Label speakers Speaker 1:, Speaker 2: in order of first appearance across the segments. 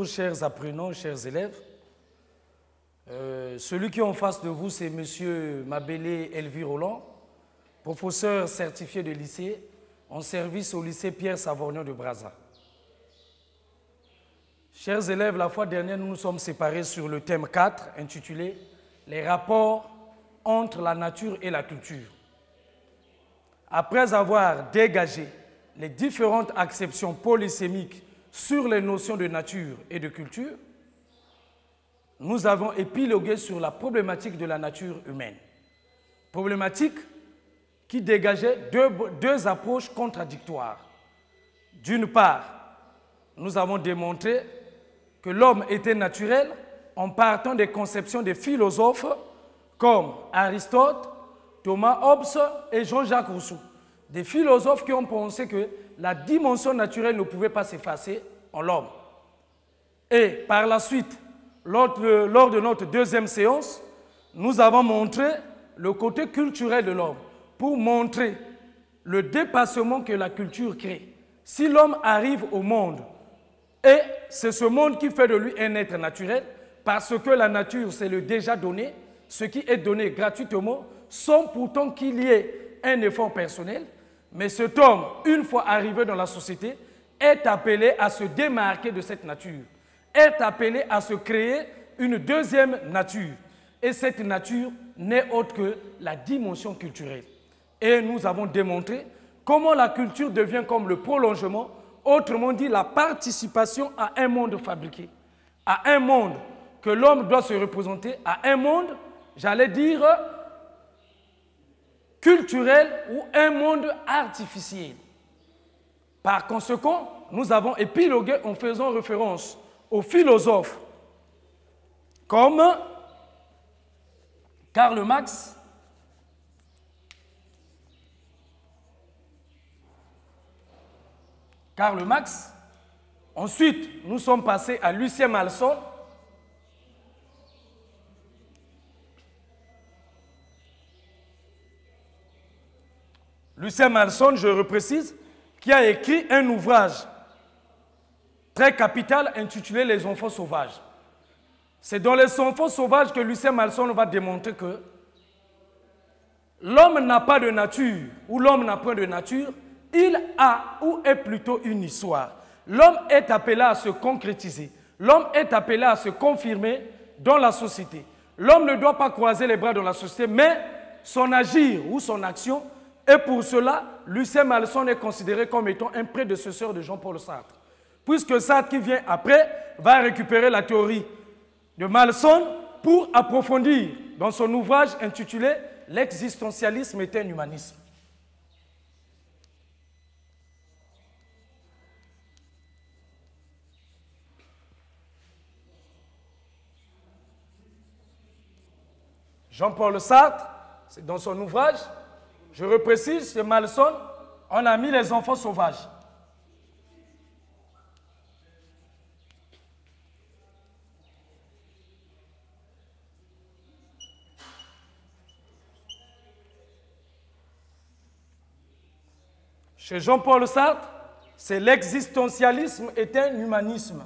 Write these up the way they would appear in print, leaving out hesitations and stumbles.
Speaker 1: Bonjour, chers apprenants, chers élèves. Celui qui est en face de vous, c'est M. Mabélé Elvire Roland, professeur certifié de lycée, en service au lycée Pierre Savorgnan de Brazza. Chers élèves, la fois dernière, nous nous sommes séparés sur le thème 4, intitulé « Les rapports entre la nature et la culture ». Après avoir dégagé les différentes acceptions polysémiques sur les notions de nature et de culture, nous avons épilogué sur la problématique de la nature humaine. Problématique qui dégageait deux approches contradictoires. D'une part, nous avons démontré que l'homme était naturel en partant des conceptions des philosophes comme Aristote, Thomas Hobbes et Jean-Jacques Rousseau. Des philosophes qui ont pensé que la dimension naturelle ne pouvait pas s'effacer en l'homme. Et par la suite, lors de notre deuxième séance, nous avons montré le côté culturel de l'homme pour montrer le dépassement que la culture crée. Si l'homme arrive au monde, et c'est ce monde qui fait de lui un être naturel, parce que la nature, c'est le déjà donné, ce qui est donné gratuitement, sans pourtant qu'il y ait un effort personnel. Mais cet homme, une fois arrivé dans la société, est appelé à se démarquer de cette nature, est appelé à se créer une deuxième nature. Et cette nature n'est autre que la dimension culturelle. Et nous avons démontré comment la culture devient comme le prolongement, autrement dit la participation à un monde fabriqué, à un monde que l'homme doit se représenter, à un monde, j'allais dire, culturel ou un monde artificiel. Par conséquent, nous avons épilogué en faisant référence aux philosophes comme Karl Marx, Ensuite, nous sommes passés à Lucien Malson, Lucien Malson, je reprécise, qui a écrit un ouvrage très capital intitulé « Les enfants sauvages ». C'est dans Les enfants sauvages que Lucien Malson va démontrer que l'homme n'a pas de nature, ou l'homme n'a point de nature, il a ou est plutôt une histoire. L'homme est appelé à se concrétiser, l'homme est appelé à se confirmer dans la société. L'homme ne doit pas croiser les bras dans la société, mais son agir ou son action. Et pour cela, Lucien Malson est considéré comme étant un prédécesseur de Jean-Paul Sartre. Puisque Sartre, qui vient après, va récupérer la théorie de Malson pour approfondir dans son ouvrage intitulé « L'existentialisme est un humanisme ». Jean-Paul Sartre, c'est dans son ouvrage, je reprécise, c'est Malson, on a mis les enfants sauvages. Chez Jean-Paul Sartre, c'est l'existentialisme est un humanisme.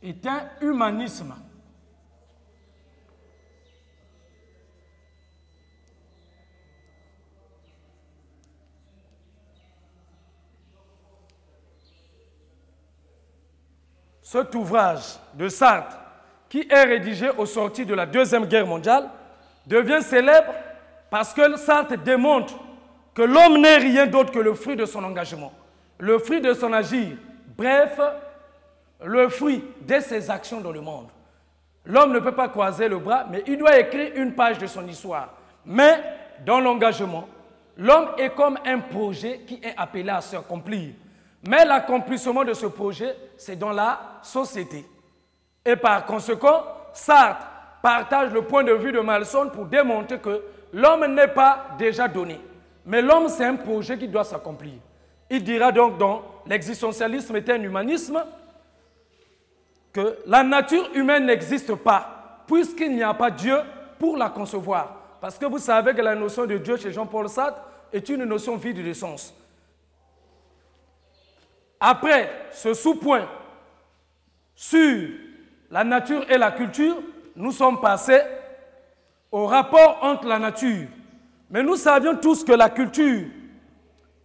Speaker 1: Est un humanisme. Cet ouvrage de Sartre, qui est rédigé au sortir de la Deuxième Guerre mondiale, devient célèbre parce que Sartre démontre que l'homme n'est rien d'autre que le fruit de son engagement, le fruit de son agir, bref, le fruit de ses actions dans le monde. L'homme ne peut pas croiser le bras, mais il doit écrire une page de son histoire. Mais dans l'engagement, l'homme est comme un projet qui est appelé à s'accomplir. Mais l'accomplissement de ce projet, c'est dans la société. Et par conséquent, Sartre partage le point de vue de Malson pour démontrer que l'homme n'est pas déjà donné. Mais l'homme, c'est un projet qui doit s'accomplir. Il dira donc dans l'existentialisme est un humanisme que la nature humaine n'existe pas, puisqu'il n'y a pas Dieu pour la concevoir. Parce que vous savez que la notion de Dieu chez Jean-Paul Sartre est une notion vide de sens. Après ce sous-point sur la nature et la culture, nous sommes passés au rapport entre la nature. Mais nous savions tous que la culture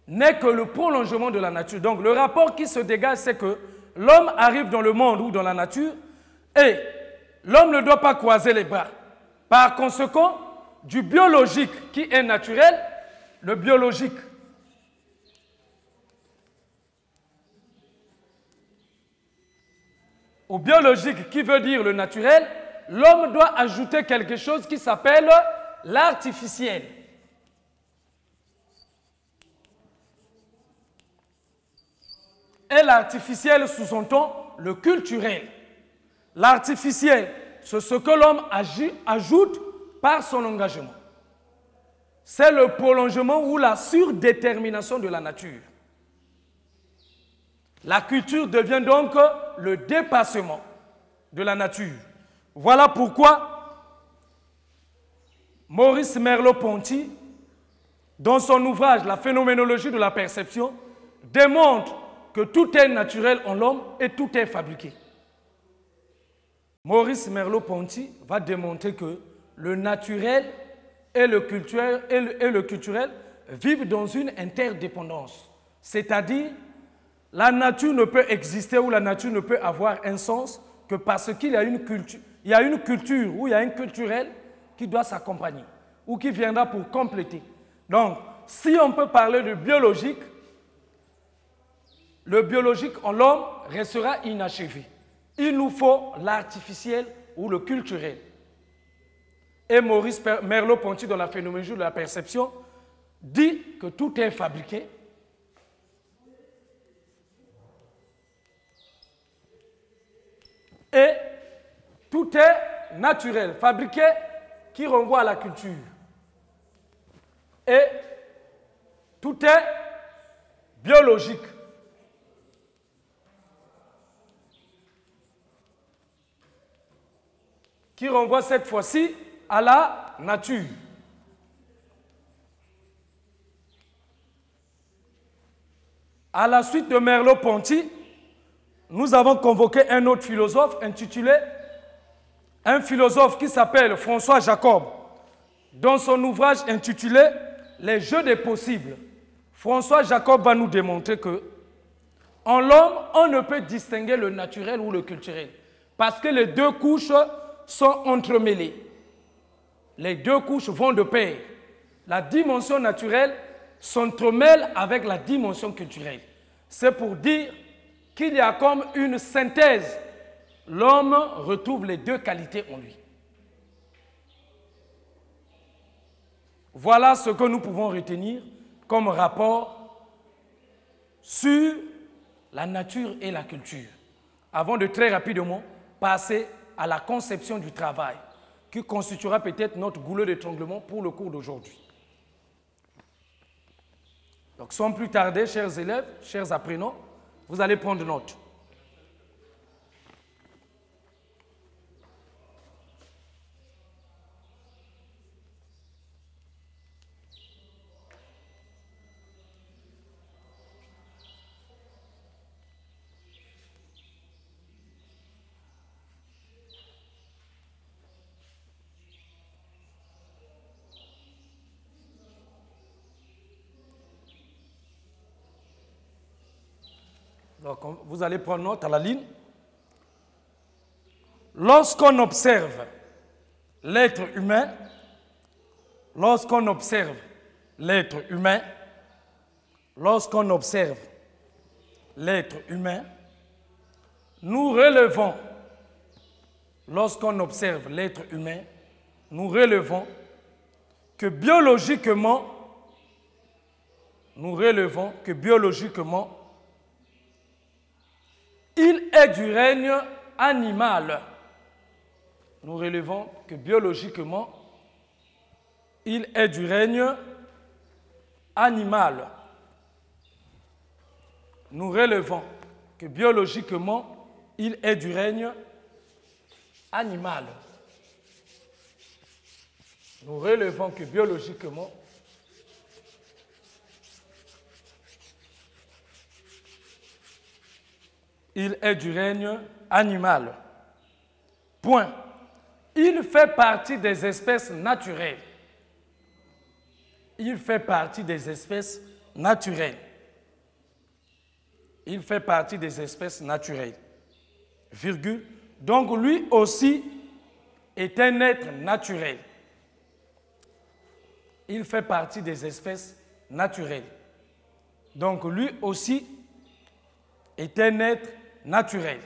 Speaker 1: n'est que le prolongement de la nature. Donc le rapport qui se dégage, c'est que l'homme arrive dans le monde ou dans la nature et l'homme ne doit pas croiser les bras. Par conséquent, du biologique qui est naturel, le biologique au biologique qui veut dire le naturel, l'homme doit ajouter quelque chose qui s'appelle l'artificiel. Et l'artificiel sous-entend le culturel. L'artificiel, c'est ce que l'homme ajoute par son engagement. C'est le prolongement ou la surdétermination de la nature. La culture devient donc le dépassement de la nature. Voilà pourquoi Maurice Merleau-Ponty, dans son ouvrage « La phénoménologie de la perception », démontre que tout est naturel en l'homme et tout est fabriqué. Maurice Merleau-Ponty va démontrer que le naturel et le culturel vivent dans une interdépendance. C'est-à-dire, la nature ne peut exister ou la nature ne peut avoir un sens que parce qu'il y a une culture ou il y a un culturel qui doit s'accompagner ou qui viendra pour compléter. Donc, si on peut parler de biologique, le biologique en l'homme restera inachevé. Il nous faut l'artificiel ou le culturel. Et Maurice Merleau-Ponty, dans la phénoménologie de la perception, dit que tout est fabriqué. Et tout est naturel, fabriqué, qui renvoie à la culture. Et tout est biologique. Qui renvoie cette fois-ci à la nature. À la suite de Merleau-Ponty, nous avons convoqué un autre philosophe intitulé, un philosophe qui s'appelle François Jacob, dans son ouvrage intitulé « Les jeux des possibles ». François Jacob va nous démontrer que en l'homme, on ne peut distinguer le naturel ou le culturel parce que les deux couches sont entremêlées. Les deux couches vont de pair. La dimension naturelle s'entremêle avec la dimension culturelle. C'est pour dire qu'il y a comme une synthèse. L'homme retrouve les deux qualités en lui. Voilà ce que nous pouvons retenir comme rapport sur la nature et la culture. Avant de très rapidement passer à la conception du travail, qui constituera peut-être notre goulot d'étranglement pour le cours d'aujourd'hui. Donc, sans plus tarder, chers élèves, chers apprenants, vous allez prendre note. Donc, vous allez prendre note à la ligne. Lorsqu'on observe l'être humain, nous relevons que biologiquement, il est du règne animal. Nous relevons que biologiquement, il est du règne animal. Nous relevons que biologiquement, il est du règne animal. nous relevons que biologiquement, il est du règne animal. Point. Il fait partie des espèces naturelles. Il fait partie des espèces naturelles. Il fait partie des espèces naturelles. Virgule. Donc lui aussi est un être naturel. Il fait partie des espèces naturelles. Donc lui aussi est un être naturel.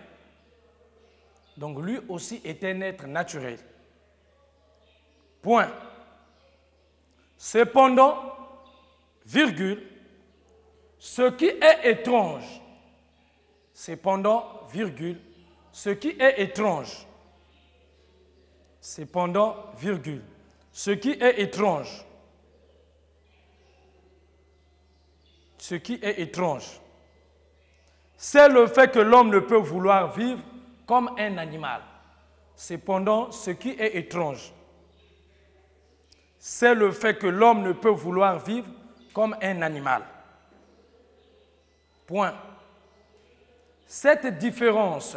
Speaker 1: Donc lui aussi est un être naturel. Point. Cependant, virgule, ce qui est étrange, cependant, virgule, ce qui est étrange, cependant, virgule, ce qui est étrange, ce qui est étrange, c'est le fait que l'homme ne peut vouloir vivre comme un animal. Cependant, ce qui est étrange, c'est le fait que l'homme ne peut vouloir vivre comme un animal. Point. Cette différence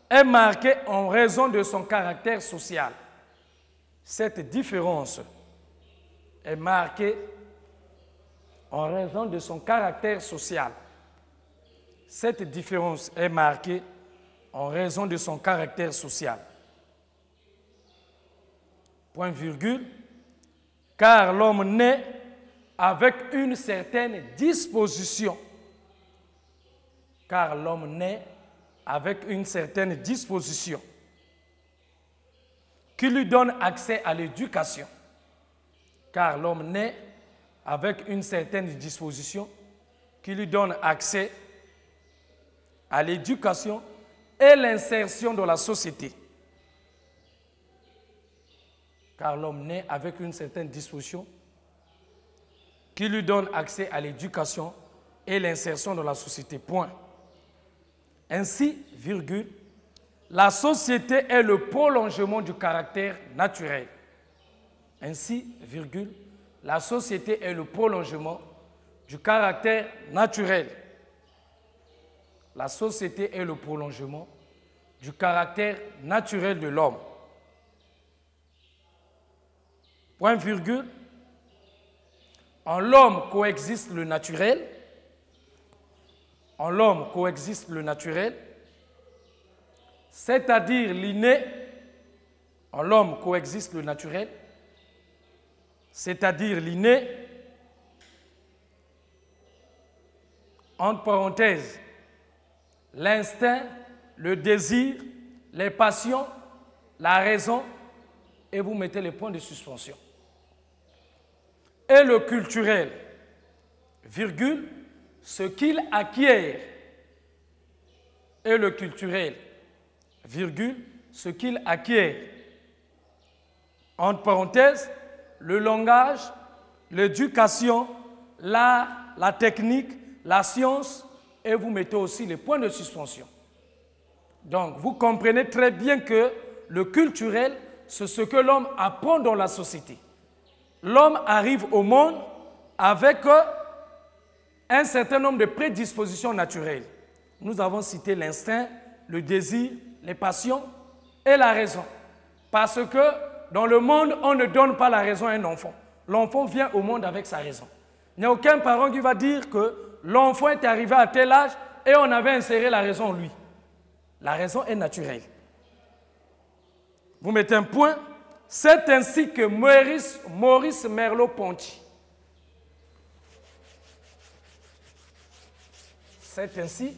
Speaker 1: est marquée en raison de son caractère social. Cette différence est marquée en raison de son caractère social. Cette différence est marquée en raison de son caractère social. Point virgule, car l'homme naît avec une certaine disposition. Car l'homme naît avec une certaine disposition qui lui donne accès à l'éducation. Car l'homme naît avec une certaine disposition qui lui donne accès à l'éducation et l'insertion dans la société. Car l'homme naît avec une certaine disposition qui lui donne accès à l'éducation et l'insertion dans la société. Point. Ainsi, virgule, la société est le prolongement du caractère naturel. Ainsi, virgule, la société est le prolongement du caractère naturel. La société est le prolongement du caractère naturel de l'homme. Point virgule. En l'homme coexiste le naturel. En l'homme coexiste le naturel, c'est-à-dire l'inné. En l'homme coexiste le naturel, c'est-à-dire l'inné, entre parenthèses, l'instinct, le désir, les passions, la raison, et vous mettez les points de suspension. Et le culturel, virgule, ce qu'il acquiert. Et le culturel, virgule, ce qu'il acquiert. Entre parenthèses, le langage, l'éducation, l'art, la technique, la science, et vous mettez aussi les points de suspension. Donc, vous comprenez très bien que le culturel, c'est ce que l'homme apprend dans la société. L'homme arrive au monde avec un certain nombre de prédispositions naturelles. Nous avons cité l'instinct, le désir, les passions et la raison. Parce que dans le monde, on ne donne pas la raison à un enfant. L'enfant vient au monde avec sa raison. Il n'y a aucun parent qui va dire que l'enfant est arrivé à tel âge et on avait inséré la raison en lui. La raison est naturelle. Vous mettez un point. C'est ainsi que Maurice Merleau-Ponty, c'est ainsi,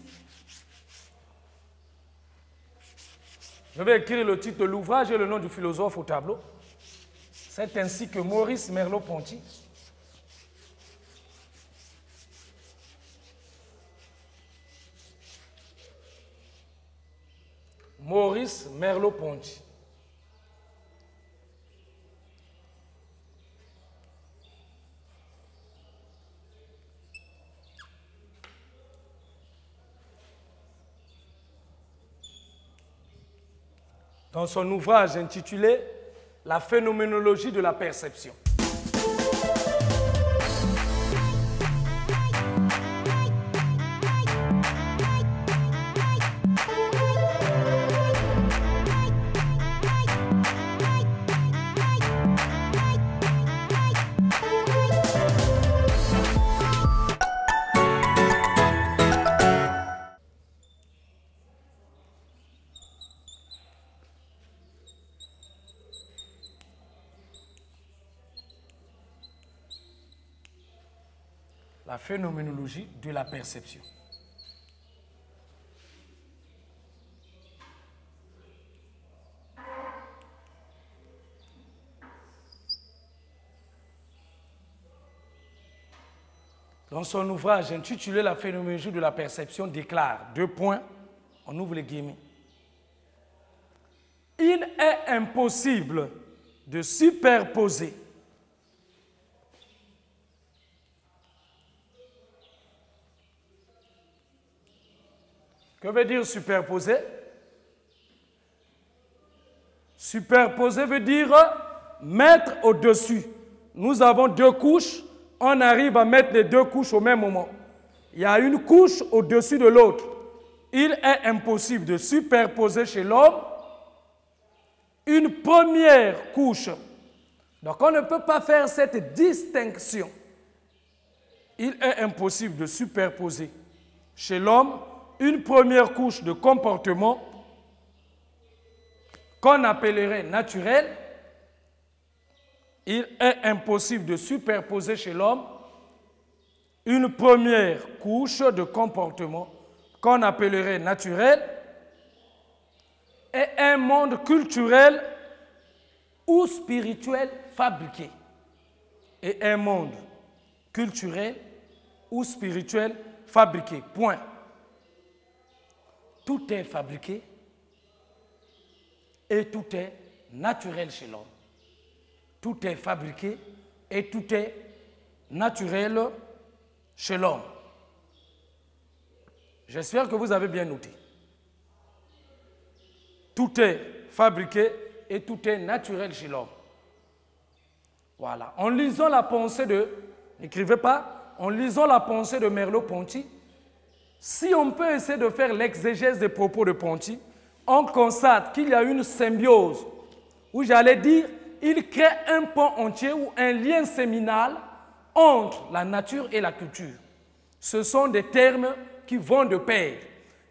Speaker 1: je vais écrire le titre de l'ouvrage et le nom du philosophe au tableau. C'est ainsi que Maurice Merleau-Ponty dans son ouvrage intitulé « La phénoménologie de la perception ». La phénoménologie de la perception. Dans son ouvrage intitulé « La phénoménologie de la perception » déclare, deux points, on ouvre les guillemets. Il est impossible de superposer Que veut dire superposer? Superposer veut dire mettre au-dessus. Nous avons deux couches, on arrive à mettre les deux couches au même moment. Il y a une couche au-dessus de l'autre. Il est impossible de superposer chez l'homme une première couche. Donc on ne peut pas faire cette distinction. Il est impossible de superposer chez l'homme une première couche de comportement qu'on appellerait naturel. Il est impossible de superposer chez l'homme une première couche de comportement qu'on appellerait naturel et un monde culturel ou spirituel fabriqué. Et un monde culturel ou spirituel fabriqué. Point. Tout est fabriqué et tout est naturel chez l'homme. Tout est fabriqué et tout est naturel chez l'homme. J'espère que vous avez bien noté. Tout est fabriqué et tout est naturel chez l'homme. Voilà. En lisant la pensée de, n'écrivez pas, en lisant la pensée de Merleau-Ponty, si on peut essayer de faire l'exégèse des propos de Ponty, on constate qu'il y a une symbiose, où j'allais dire, il crée un pan entier ou un lien séminal entre la nature et la culture. Ce sont des termes qui vont de pair,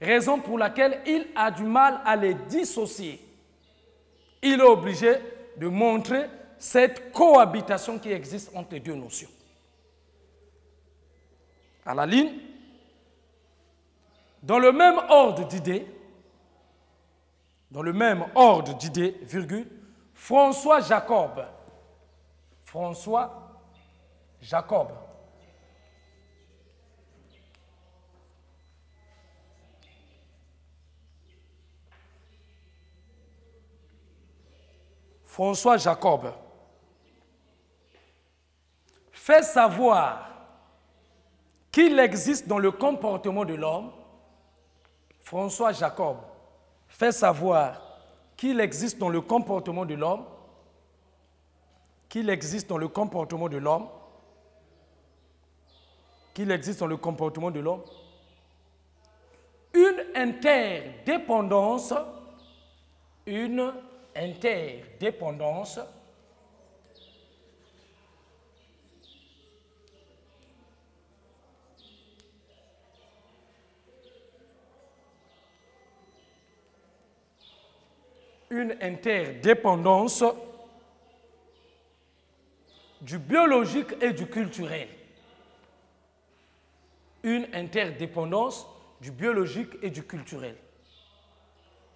Speaker 1: raison pour laquelle il a du mal à les dissocier. Il est obligé de montrer cette cohabitation qui existe entre les deux notions. À la ligne, dans le même ordre d'idées, virgule, François Jacob. François Jacob. François Jacob fait savoir qu'il existe dans le comportement de l'homme. François Jacob fait savoir qu'il existe dans le comportement de l'homme, une interdépendance du biologique et du culturel. Une interdépendance du biologique et du culturel.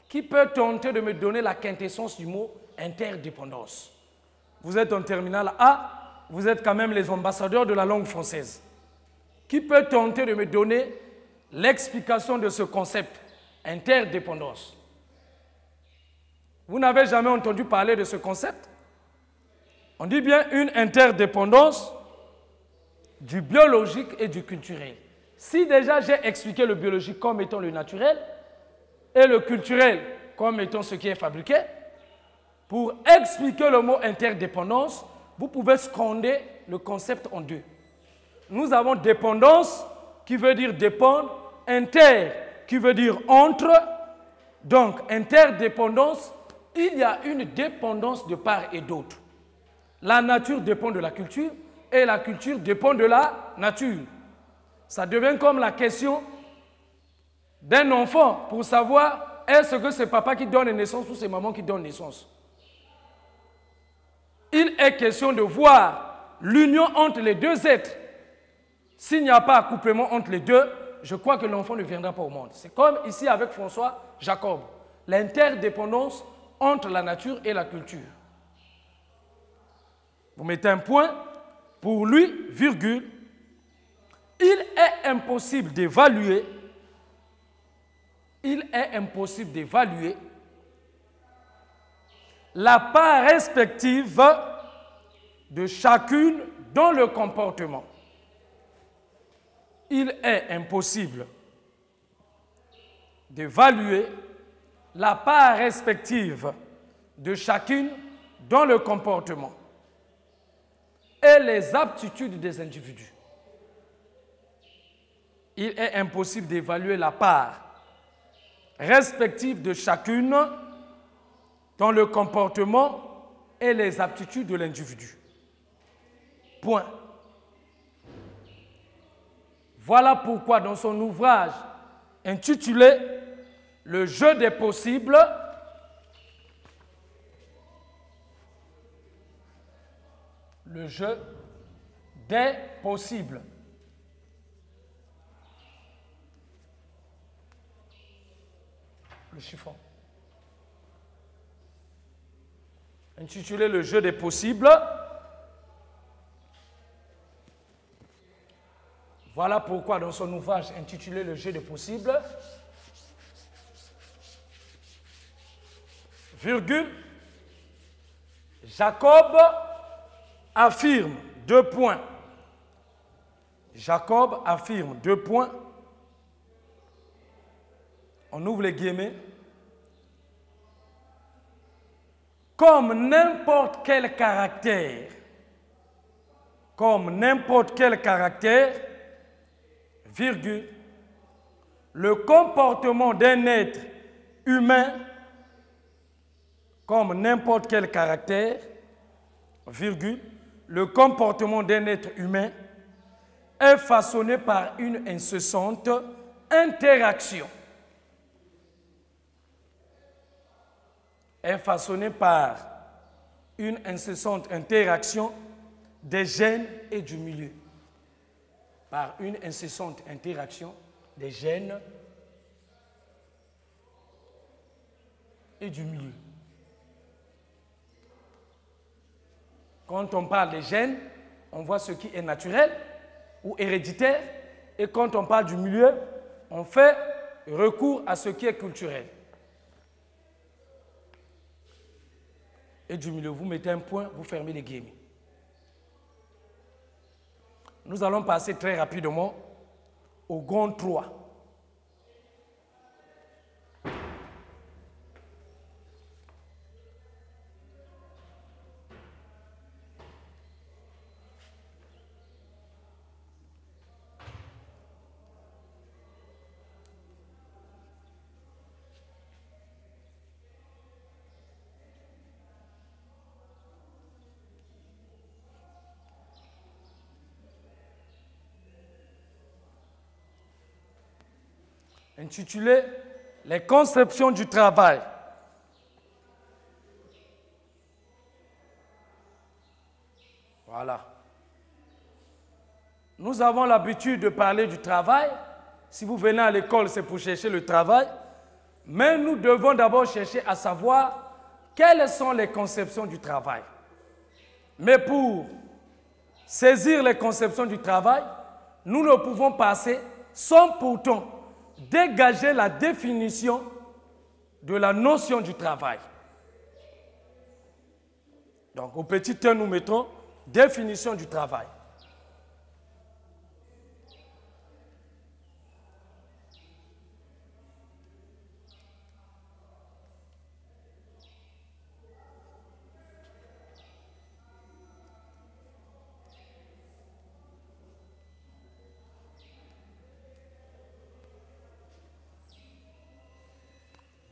Speaker 1: Qui peut tenter de me donner la quintessence du mot interdépendance? Vous êtes en terminale A, vous êtes quand même les ambassadeurs de la langue française. Qui peut tenter de me donner l'explication de ce concept, interdépendance? Vous n'avez jamais entendu parler de ce concept? On dit bien une interdépendance du biologique et du culturel. Si déjà j'ai expliqué le biologique comme étant le naturel et le culturel comme étant ce qui est fabriqué. Pour expliquer le mot interdépendance, vous pouvez scander le concept en deux. Nous avons dépendance qui veut dire dépendre, inter qui veut dire entre. Donc, interdépendance, il y a une dépendance de part et d'autre. La nature dépend de la culture et la culture dépend de la nature. Ça devient comme la question d'un enfant pour savoir est-ce que c'est papa qui donne naissance ou c'est maman qui donne naissance. Il est question de voir l'union entre les deux êtres. S'il n'y a pas accouplement entre les deux, je crois que l'enfant ne viendra pas au monde. C'est comme ici avec François Jacob. L'interdépendance entre la nature et la culture. Vous mettez un point, pour lui, virgule, il est impossible d'évaluer la part respective de chacune dans le comportement. Il est impossible d'évaluer la part respective de chacune dans le comportement et les aptitudes des individus. Il est impossible d'évaluer la part respective de chacune dans le comportement et les aptitudes de l'individu. Point. Voilà pourquoi dans son ouvrage intitulé « Le jeu des possibles », le jeu des possibles. Le chiffon. Intitulé « Le jeu des possibles ». Voilà pourquoi dans son ouvrage intitulé « Le jeu des possibles », virgule, Jacob affirme, deux points. Jacob affirme, deux points. On ouvre les guillemets. Comme n'importe quel caractère, virgule, le comportement d'un être humain, comme n'importe quel caractère, virgule, le comportement d'un être humain est façonné par une incessante interaction. Est façonné par une incessante interaction des gènes et du milieu. Par une incessante interaction des gènes et du milieu. Quand on parle des gènes, on voit ce qui est naturel ou héréditaire, et quand on parle du milieu, on fait recours à ce qui est culturel. Et du milieu, vous mettez un point, vous fermez les guillemets. Nous allons passer très rapidement au grand 3. Intitulé « Les conceptions du travail ». Voilà. Nous avons l'habitude de parler du travail. Si vous venez à l'école, c'est pour chercher le travail. Mais nous devons d'abord chercher à savoir quelles sont les conceptions du travail. Mais pour saisir les conceptions du travail, nous ne pouvons passer sans pourtant dégager la définition de la notion du travail. Donc, au petit 1, nous mettons définition du travail.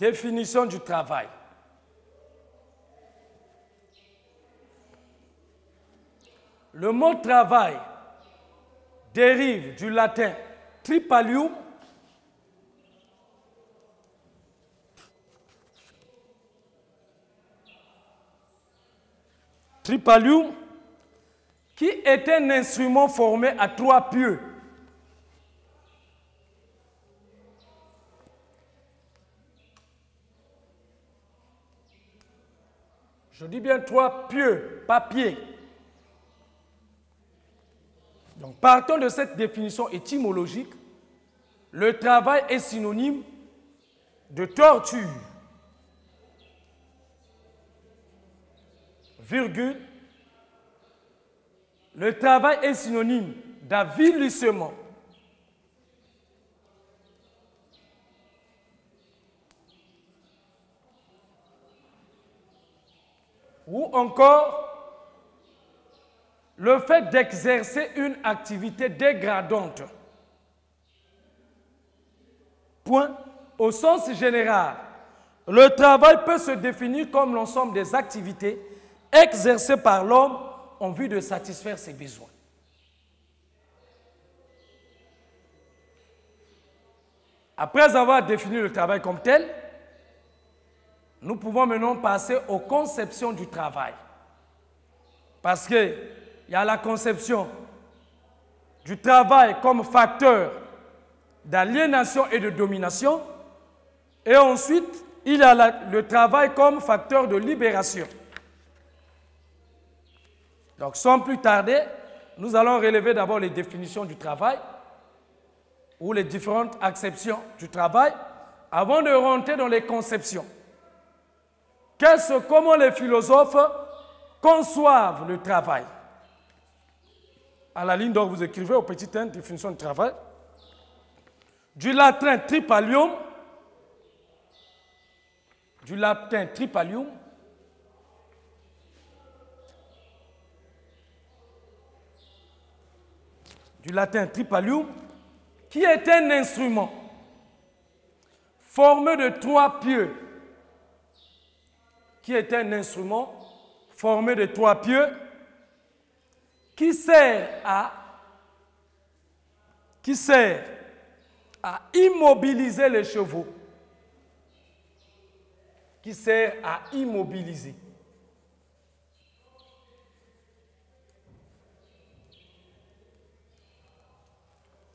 Speaker 1: Définition du travail. Le mot travail dérive du latin tripalium, qui est un instrument formé à 3 pieux. Je dis bien 3 pieux, pas pieds. Donc, partons de cette définition étymologique, le travail est synonyme de torture, virgule, le travail est synonyme d'avilissement, ou encore le fait d'exercer une activité dégradante. Point. Au sens général, le travail peut se définir comme l'ensemble des activités exercées par l'homme en vue de satisfaire ses besoins. Après avoir défini le travail comme tel, nous pouvons maintenant passer aux conceptions du travail. Parce qu'il y a la conception du travail comme facteur d'aliénation et de domination, et ensuite, il y a le travail comme facteur de libération. Donc, sans plus tarder, nous allons relever d'abord les définitions du travail, ou les différentes acceptions du travail, avant de rentrer dans les conceptions. Comment les philosophes conçoivent le travail? À la ligne d'or, vous écrivez au petit 1, définition du travail. Du latin tripalium, du latin tripalium, qui est un instrument formé de 3 pieux, qui sert à immobiliser les chevaux. Qui sert à immobiliser.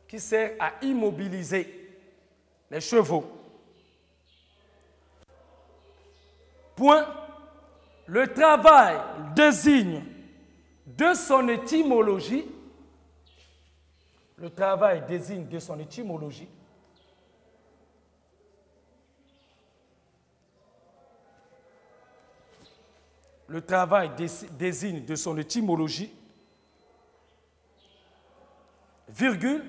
Speaker 1: Qui sert à immobiliser les chevaux. Point. Le travail désigne de son étymologie, le travail désigne de son étymologie virgule,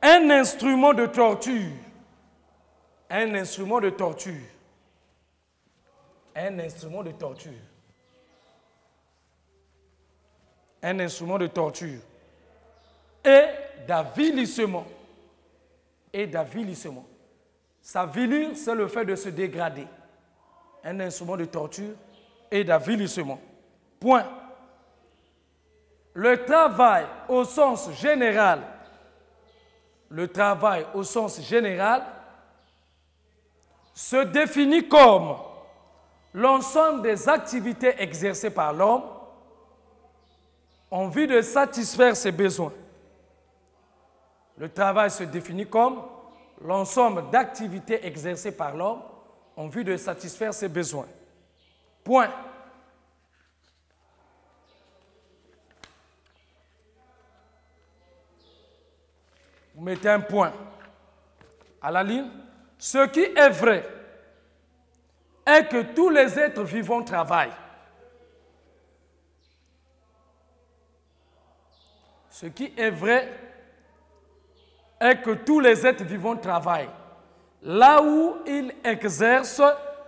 Speaker 1: un instrument de torture. Un instrument de torture. Un instrument de torture. Un instrument de torture. Et d'avilissement. Et d'avilissement. S'avilir, c'est le fait de se dégrader. Un instrument de torture et d'avilissement. Point. Le travail au sens général, se définit comme l'ensemble des activités exercées par l'homme en vue de satisfaire ses besoins. Le travail se définit comme l'ensemble d'activités exercées par l'homme en vue de satisfaire ses besoins. Point. Vous mettez un point à la ligne. Ce qui est vrai est que tous les êtres vivants travaillent. Ce qui est vrai est que tous les êtres vivants travaillent là où ils exercent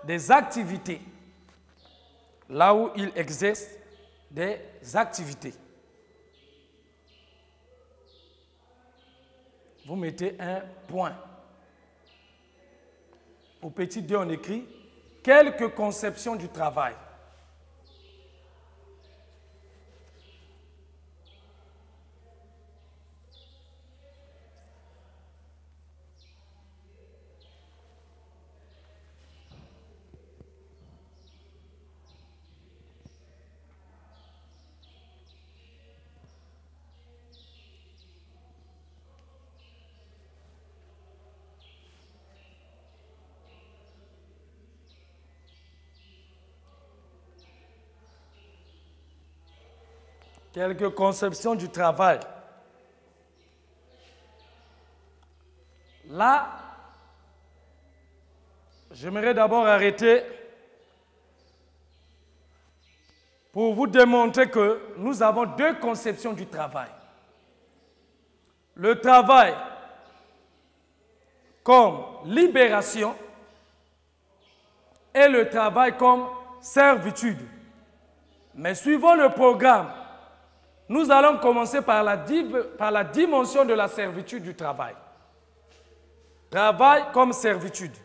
Speaker 1: des activités. Là où ils exercent des activités. Vous mettez un point. au petit d, on écrit quelques conceptions du travail. Quelques conceptions du travail. Là, j'aimerais d'abord arrêter pour vous démontrer que nous avons deux conceptions du travail. Le travail comme libération et le travail comme servitude. Mais suivant le programme, nous allons commencer par la dimension de la servitude du travail. Travail comme servitude.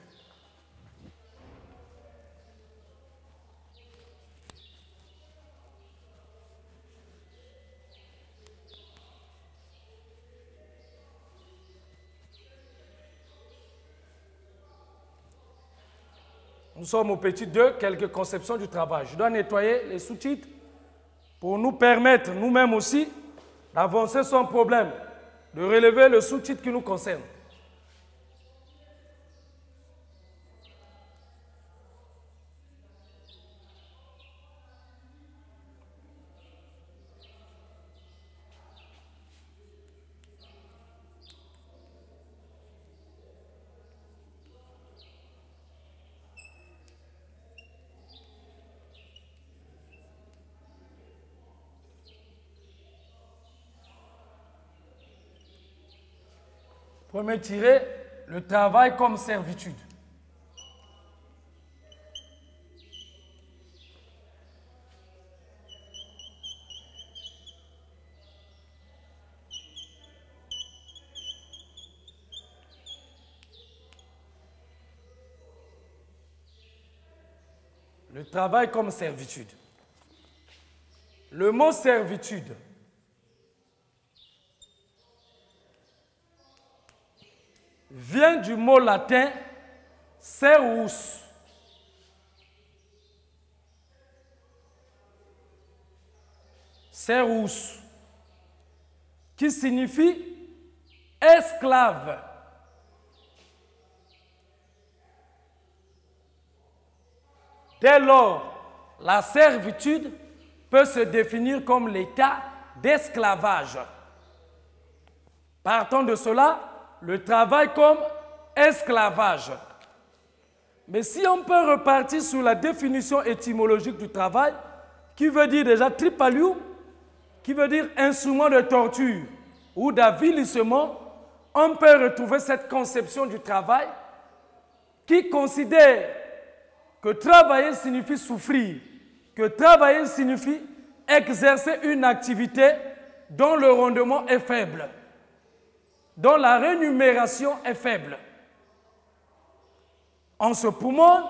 Speaker 1: Nous sommes au petit 2, quelques conceptions du travail. Je dois nettoyer les sous-titres pour nous permettre, nous-mêmes aussi, d'avancer sans problème, de relever le sous-titre qui nous concerne. Premier tiré, le travail comme servitude. Le travail comme servitude. Le mot servitude vient du mot latin servus. Servus, qui signifie esclave. Dès lors, la servitude peut se définir comme l'état d'esclavage. Partant de cela, le travail comme esclavage. Mais si on peut repartir sur la définition étymologique du travail, qui veut dire déjà tripalium, qui veut dire instrument de torture ou d'avilissement, on peut retrouver cette conception du travail qui considère que travailler signifie souffrir, que travailler signifie exercer une activité dont le rendement est faible, dont la rémunération est faible. On se poumonne,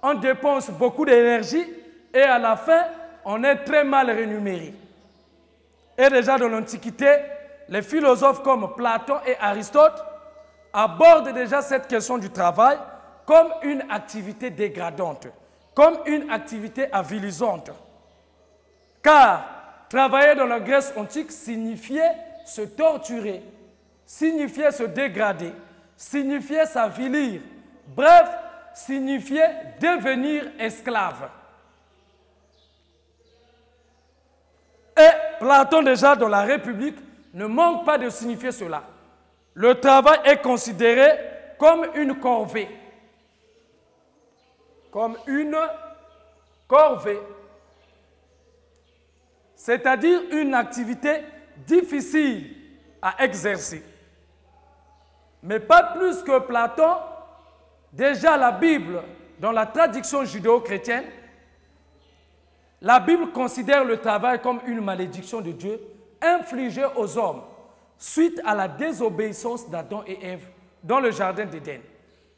Speaker 1: on dépense beaucoup d'énergie et à la fin, on est très mal rémunéré. Et déjà dans l'Antiquité, les philosophes comme Platon et Aristote abordent déjà cette question du travail comme une activité dégradante, comme une activité avilisante. Car travailler dans la Grèce antique signifiait se torturer, signifiait se dégrader, signifiait s'avilir, bref, signifiait devenir esclave. Et Platon déjà dans la République ne manque pas de signifier cela. Le travail est considéré comme une corvée. Comme une corvée. C'est-à-dire une activité difficile à exercer. Mais pas plus que Platon, déjà la Bible, dans la tradition judéo-chrétienne, la Bible considère le travail comme une malédiction de Dieu infligée aux hommes suite à la désobéissance d'Adam et Ève dans le jardin d'Éden.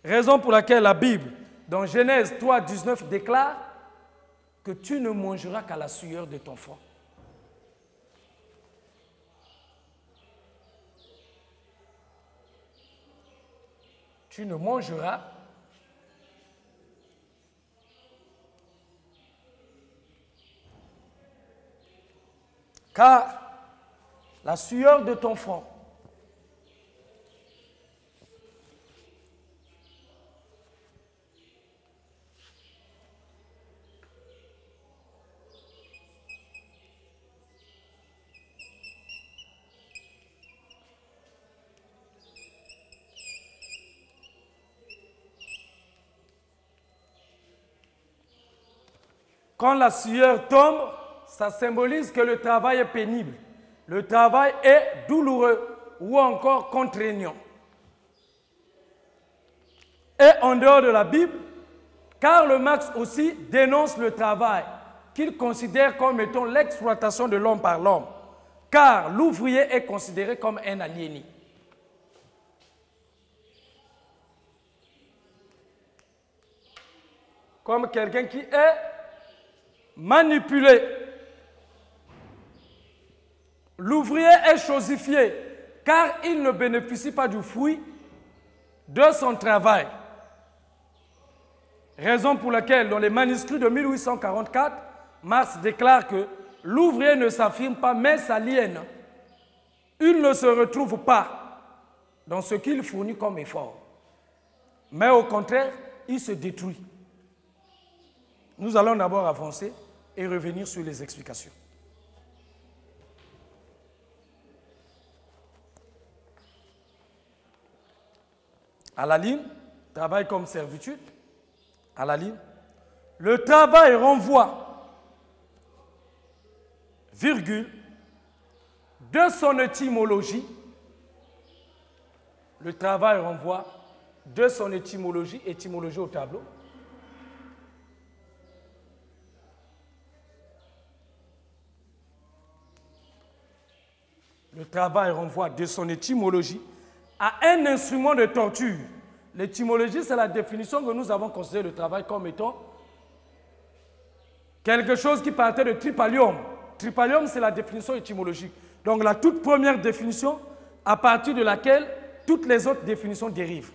Speaker 1: Raison pour laquelle la Bible, dans Genèse 3, 19, déclare que tu ne mangeras qu'à la sueur de ton front. Tu ne mangeras car la sueur de ton front. Quand la sueur tombe, ça symbolise que le travail est pénible, le travail est douloureux ou encore contraignant. Et en dehors de la Bible, Karl Marx aussi dénonce le travail qu'il considère comme étant l'exploitation de l'homme par l'homme, car l'ouvrier est considéré comme un aliéné. Comme quelqu'un qui est manipulé. L'ouvrier est chosifié car il ne bénéficie pas du fruit de son travail. Raison pour laquelle, dans les manuscrits de 1844, Marx déclare que l'ouvrier ne s'affirme pas mais s'aliène. Il ne se retrouve pas dans ce qu'il fournit comme effort. Mais au contraire, il se détruit. Nous allons d'abord avancer et revenir sur les explications. À la ligne, travail comme servitude. À la ligne, le travail renvoie, virgule, de son étymologie. Le travail renvoie de son étymologie au tableau. Le travail renvoie de son étymologie à un instrument de torture. L'étymologie, c'est la définition que nous avons considéré le travail comme étant quelque chose qui partait de tripalium. Tripalium, c'est la définition étymologique. Donc la toute première définition à partir de laquelle toutes les autres définitions dérivent.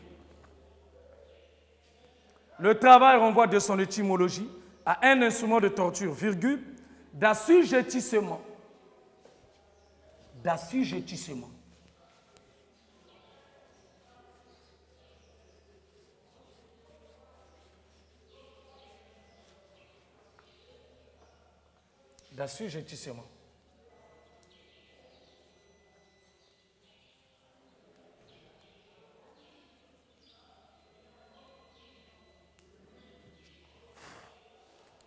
Speaker 1: Le travail renvoie de son étymologie à un instrument de torture, virgule, d'assujettissement. D'assujettissement. D'assujettissement.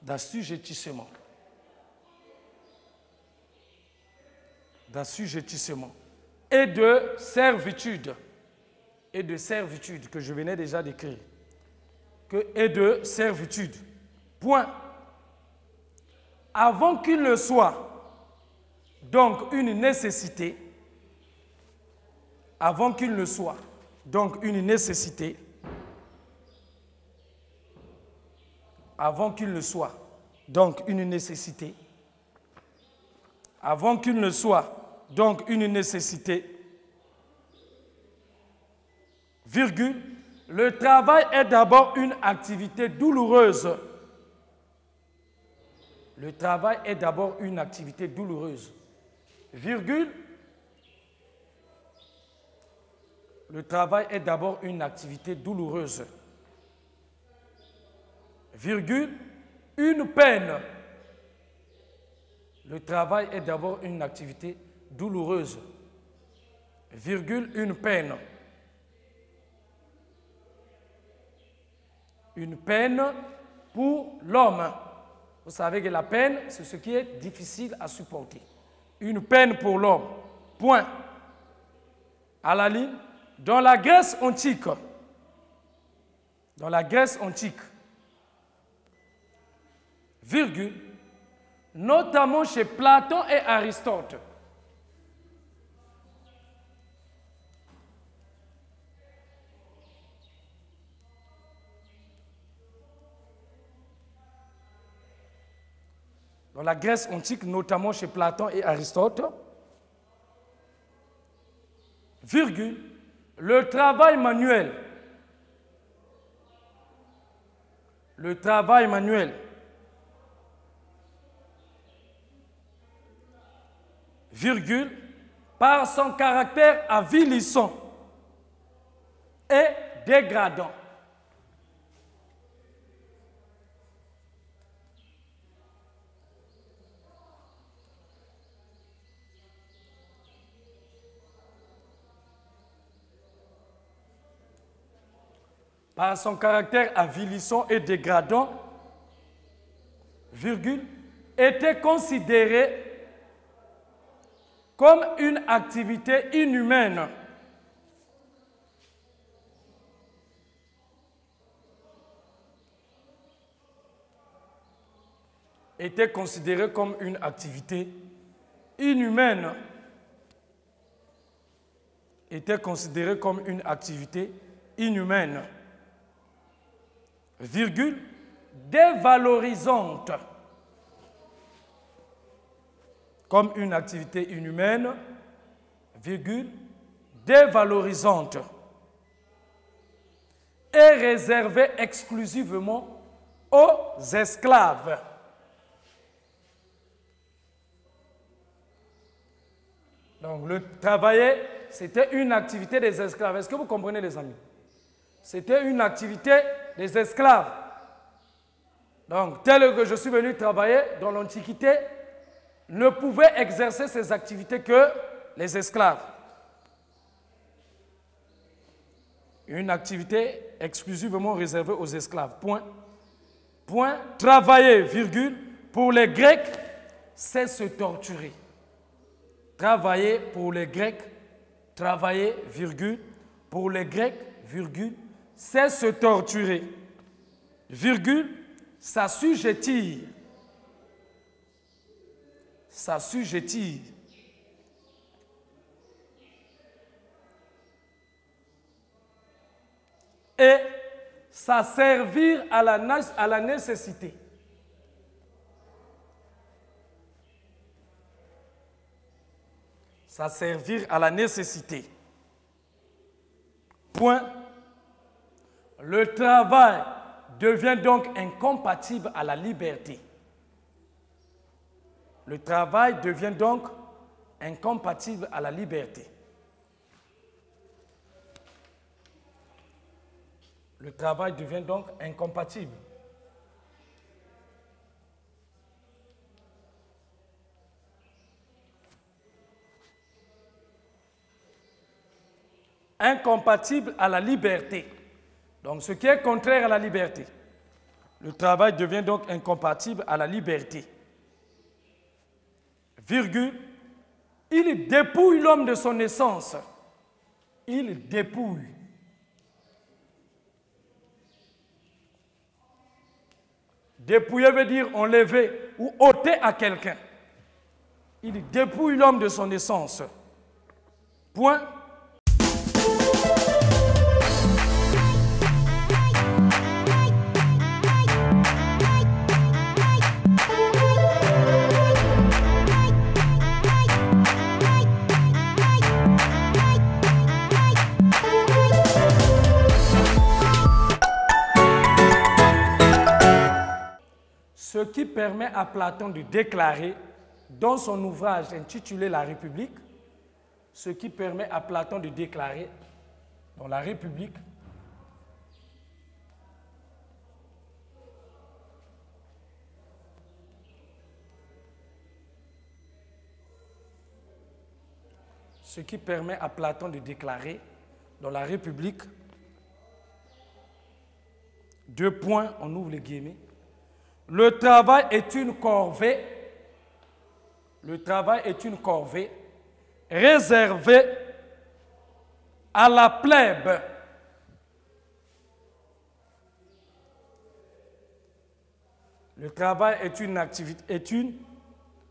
Speaker 1: D'assujettissement. D'assujettissement. Et de servitude. Et de servitude que je venais déjà d'écrire. Et de servitude. Point. Avant qu'il ne soit donc une nécessité, avant qu'il ne soit donc une nécessité, avant qu'il ne soit donc une nécessité, avant qu'il ne soit donc une nécessité, virgule, le travail est d'abord une activité douloureuse. Le travail est d'abord une activité douloureuse. Virgule. Le travail est d'abord une activité douloureuse. Virgule. Une peine. Le travail est d'abord une activité douloureuse. Virgule. Une peine. Une peine pour l'homme. Vous savez que la peine, c'est ce qui est difficile à supporter. Une peine pour l'homme. Point. À la ligne. Dans la Grèce antique, virgule, notamment chez Platon et Aristote, dans la Grèce antique, notamment chez Platon et Aristote, virgule, le travail manuel, virgule, par son caractère avilissant et dégradant. Par son caractère avilissant et dégradant, virgule, était considéré comme une activité inhumaine. Était considéré comme une activité inhumaine. Était considéré comme une activité inhumaine. Virgule, dévalorisante. Comme une activité inhumaine, virgule, dévalorisante. Et réservée exclusivement aux esclaves. Donc, le travailler, c'était une activité des esclaves. Est-ce que vous comprenez, les amis? C'était une activité des esclaves. Donc, tel que je suis venu travailler dans l'Antiquité, ne pouvaient exercer ces activités que les esclaves. Une activité exclusivement réservée aux esclaves. Point. Point. Travailler, virgule, pour les Grecs, c'est se torturer. Travailler pour les Grecs, travailler, virgule, pour les Grecs, virgule, c'est se torturer. Virgule, s'assujettir. S'assujettir. Et s'asservir à la nécessité. S'asservir à la nécessité. Point. Le travail devient donc incompatible à la liberté. Le travail devient donc incompatible à la liberté. Le travail devient donc incompatible. Incompatible à la liberté. Donc, ce qui est contraire à la liberté. Le travail devient donc incompatible à la liberté. Virgule, il dépouille l'homme de son essence. Il dépouille. Dépouiller veut dire enlever ou ôter à quelqu'un. Il dépouille l'homme de son essence. Point. Ce qui permet à Platon de déclarer, dans son ouvrage intitulé La République, ce qui permet à Platon de déclarer dans La République, ce qui permet à Platon de déclarer dans La République, deux points, on ouvre les guillemets, le travail est une corvée. Le travail est une corvée réservée à la plèbe. Le travail est une activité, est une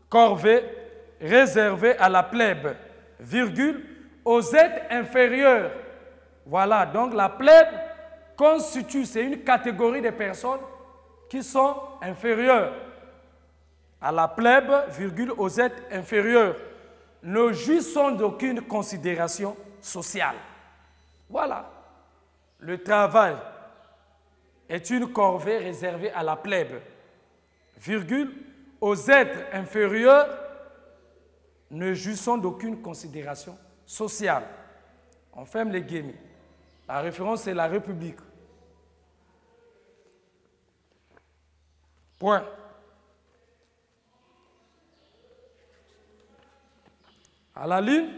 Speaker 1: corvée réservée à la plèbe, virgule, aux êtres inférieurs. Voilà, donc la plèbe constitue, c'est une catégorie de personnes qui sont inférieures. à la plèbe, virgule, aux êtres inférieurs, ne jouissant d'aucune considération sociale. Voilà. Le travail est une corvée réservée à la plèbe, virgule, aux êtres inférieurs, ne jouissant d'aucune considération sociale. On ferme les guillemets. La référence, c'est la République. Point. À la ligne.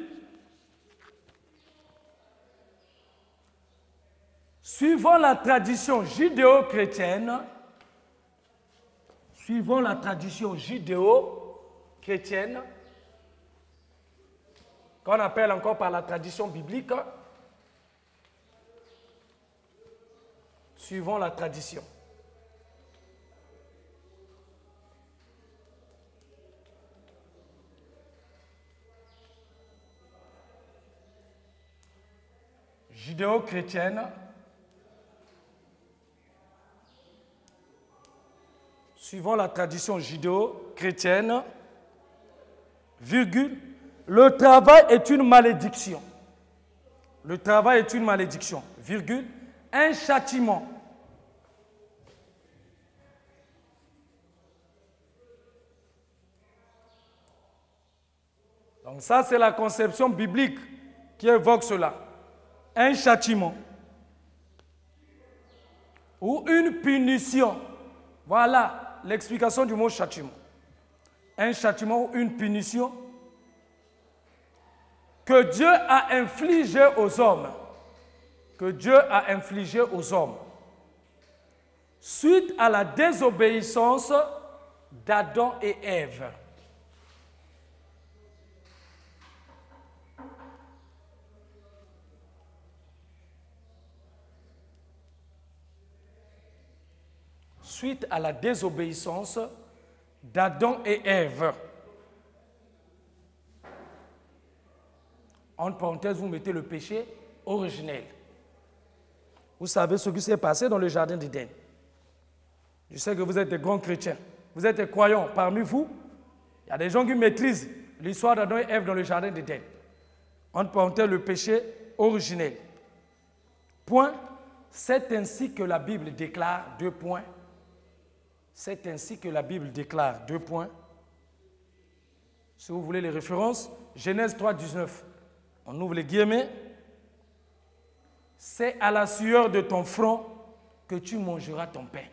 Speaker 1: Suivant la tradition judéo-chrétienne, qu'on appelle encore par la tradition biblique, suivant la tradition. Judéo-chrétienne, suivant la tradition judéo-chrétienne, virgule, le travail est une malédiction. Le travail est une malédiction, virgule, un châtiment. Donc ça, c'est la conception biblique qui évoque cela. Un châtiment ou une punition. Voilà l'explication du mot châtiment. Un châtiment ou une punition que Dieu a infligé aux hommes. Que Dieu a infligé aux hommes. Suite à la désobéissance d'Adam et Ève. Suite à la désobéissance d'Adam et Ève. Entre parenthèses, vous mettez le péché originel. Vous savez ce qui s'est passé dans le jardin d'Éden. Je sais que vous êtes des grands chrétiens. Vous êtes des croyants. Parmi vous, il y a des gens qui maîtrisent l'histoire d'Adam et Ève dans le jardin d'Éden. Entre parenthèses, le péché originel. Point. C'est ainsi que la Bible déclare, deux points. C'est ainsi que la Bible déclare, deux points. Si vous voulez les références, Genèse 3, 19. On ouvre les guillemets. C'est à la sueur de ton front que tu mangeras ton pain.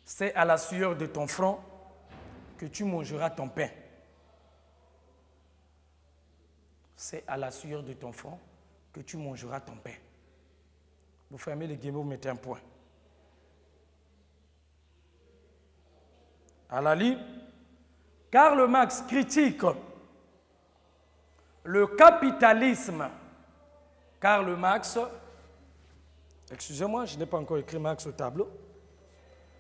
Speaker 1: C'est à la sueur de ton front que tu mangeras ton pain. C'est à la sueur de ton front que tu mangeras ton pain. Vous fermez les guillemets, vous mettez un point. À la ligne, Karl Marx critique le capitalisme. Karl Marx, excusez-moi, je n'ai pas encore écrit Marx au tableau.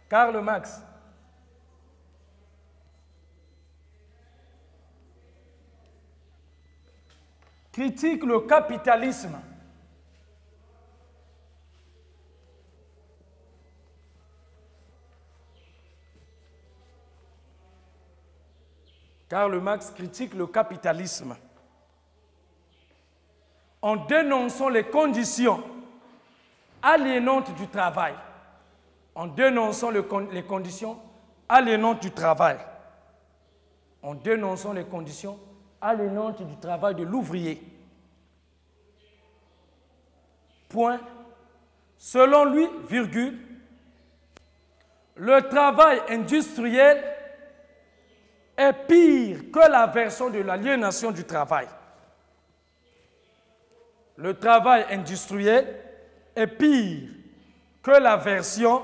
Speaker 1: Karl Marx critique le capitalisme. Karl Marx critique le capitalisme en dénonçant les conditions aliénantes du travail. En dénonçant les conditions aliénantes du travail. En dénonçant les conditions aliénantes du travail de l'ouvrier. Point. Selon lui, virgule, le travail industriel est pire que la version de l'aliénation du travail. Le travail industriel est pire que la version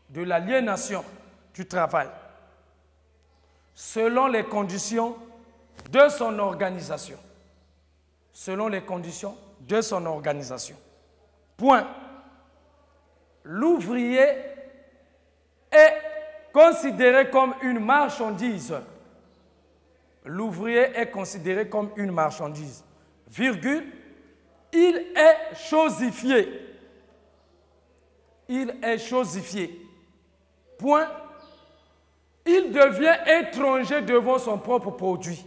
Speaker 1: de l'aliénation du travail, selon les conditions de son organisation. Selon les conditions de son organisation. Point. L'ouvrier est considéré comme une marchandise. L'ouvrier est considéré comme une marchandise. Virgule. Il est chosifié. Il est chosifié. Point. Il devient étranger devant son propre produit.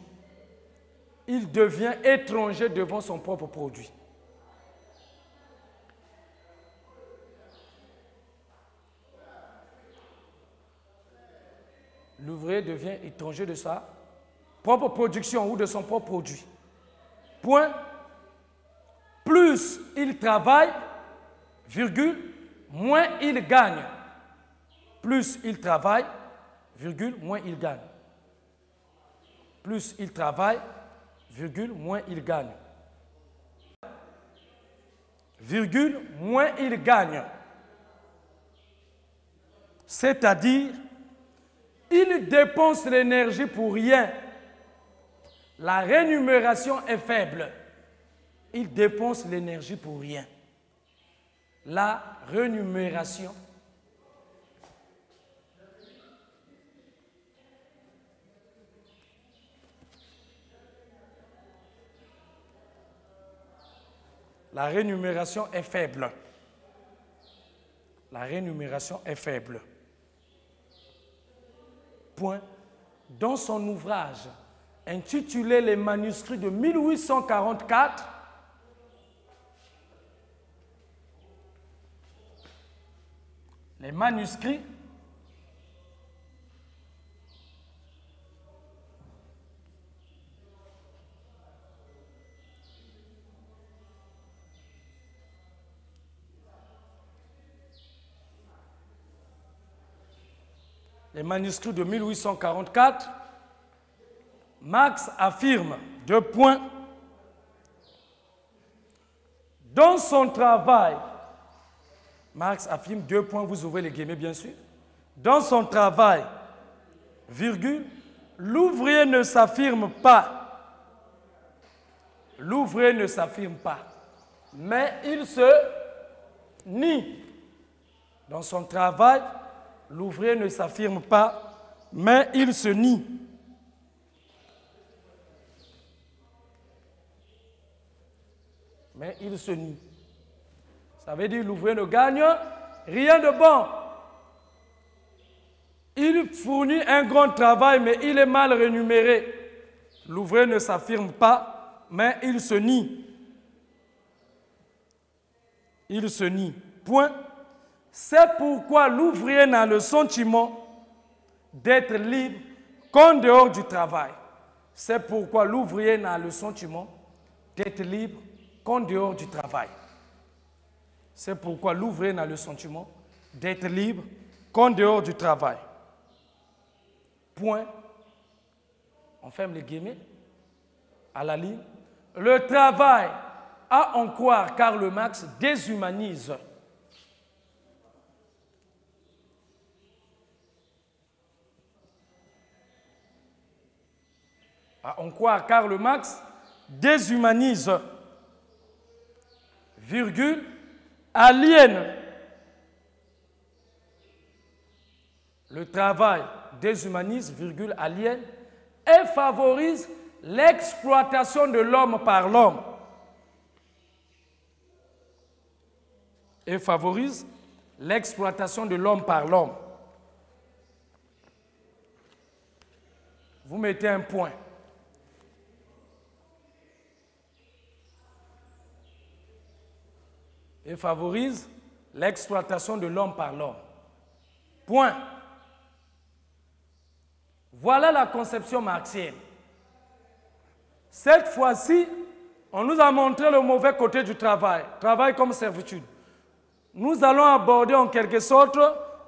Speaker 1: Il devient étranger devant son propre produit. L'ouvrier devient étranger de sa propre production ou de son propre produit. Point. Plus il travaille, virgule, moins il gagne. Plus il travaille, virgule, moins il gagne. Plus il travaille, virgule, moins il gagne. Virgule, moins il gagne. C'est-à-dire, il dépense l'énergie pour rien. La rémunération est faible. Il dépense l'énergie pour rien. La rémunération. La rémunération est faible. La rémunération est faible. Point. Dans son ouvrage intitulé Les manuscrits de 1844, les manuscrits de 1844, Marx affirme, deux points, dans son travail, Marx affirme, deux points, vous ouvrez les guillemets bien sûr, dans son travail, virgule, l'ouvrier ne s'affirme pas, mais il se nie. Dans son travail, l'ouvrier ne s'affirme pas, mais il se nie. Mais il se nie. Ça veut dire que l'ouvrier ne gagne rien de bon. Il fournit un grand travail, mais il est mal rémunéré. L'ouvrier ne s'affirme pas, mais il se nie. Il se nie. Point. C'est pourquoi l'ouvrier n'a le sentiment d'être libre qu'en dehors du travail. C'est pourquoi l'ouvrier n'a le sentiment d'être libre qu'en dehors du travail. C'est pourquoi l'ouvrier n'a le sentiment d'être libre qu'en dehors du travail. Point. On ferme les guillemets à la ligne. Le travail, à en croire Karl Marx, déshumanise. À en croire Karl Marx, déshumanise, virgule, aliène. Le travail déshumanise, virgule, aliène, et favorise l'exploitation de l'homme par l'homme. Et favorise l'exploitation de l'homme par l'homme. Vous mettez un point. Et favorise l'exploitation de l'homme par l'homme. Point. Voilà la conception marxienne. Cette fois-ci, on nous a montré le mauvais côté du travail, travail comme servitude. Nous allons aborder en quelque sorte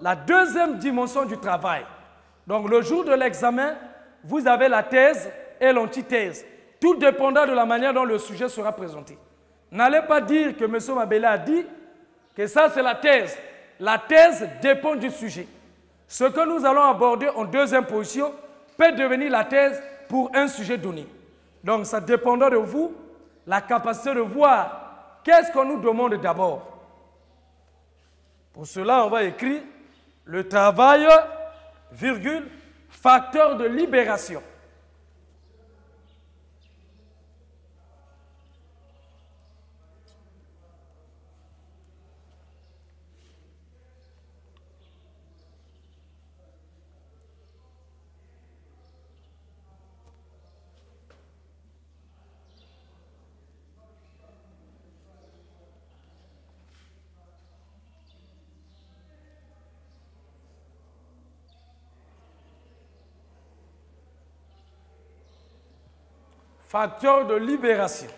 Speaker 1: la deuxième dimension du travail. Donc le jour de l'examen, vous avez la thèse et l'antithèse, tout dépendra de la manière dont le sujet sera présenté. N'allez pas dire que M. Mabela a dit que ça c'est la thèse. La thèse dépend du sujet. Ce que nous allons aborder en deuxième position peut devenir la thèse pour un sujet donné. Donc ça dépendra de vous, la capacité de voir qu'est-ce qu'on nous demande d'abord. Pour cela, on va écrire le travail, virgule, facteur de libération. facteur de libération.